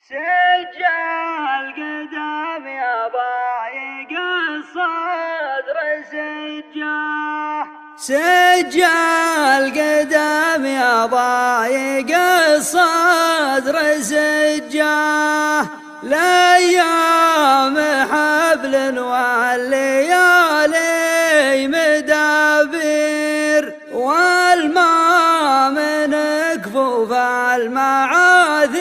سجل قدام يا ضايق الصدر سجاه، سجل قدام يا ضايق الصدر سجاه، الأيام حبل والليالي مدابير، والما من كفوف المعاذير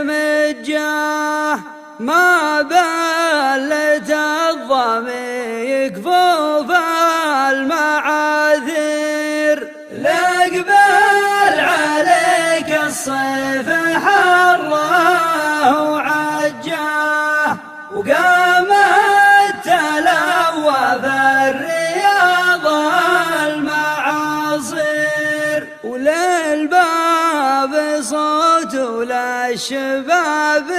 مجاه، ما بلت الظمي كفوف المعاذير، لقبل عليك الصيف حره وعجاه، وقامت تلوى بالرياض المعاصير، وللباب صوت وللشباب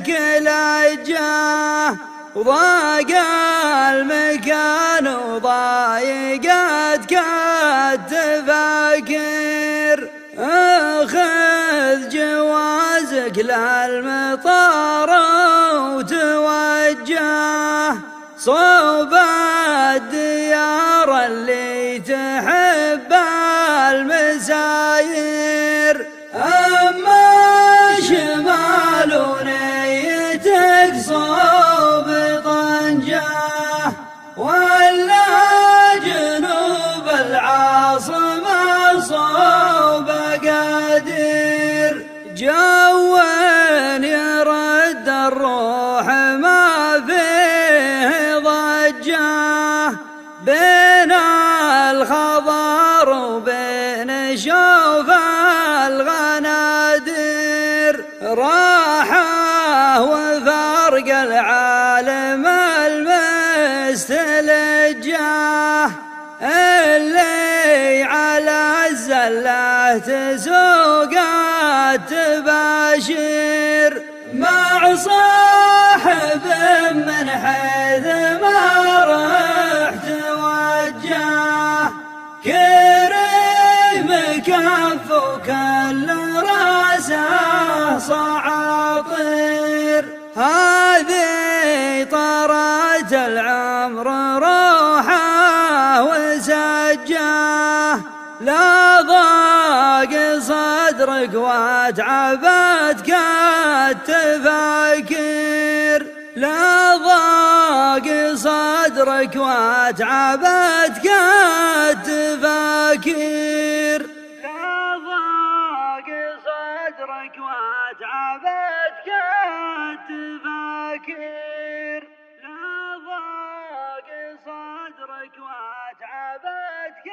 كلجاه، وضاق المكان وضايقتك التفاكير، اخذ جوازك للمطار وتوجه صوب الديار اللي تحب المساير، اما شمال ونيتك صوب طنجة، ولا جنوب العاصمة صوب قدير، جو يرد الروح ما فيه ضجة، بين الخضار وبين شوف الغنادير، راحة وفرق العالم المستلجة، اللي على الزلة تسوق التباشير، مع صاحب من حيث ما رحت وجه، كريم كف وكل راسه صعاطير، هذه طرات العمر روحه وسجاه، لا ضاق صدرك واتعبتك التفاكير، لا ضاق صدرك واتعبتك التفاكير، لا ضاق صدرك واتعبتك التفاكير، لا ضاق صدرك واتعبتك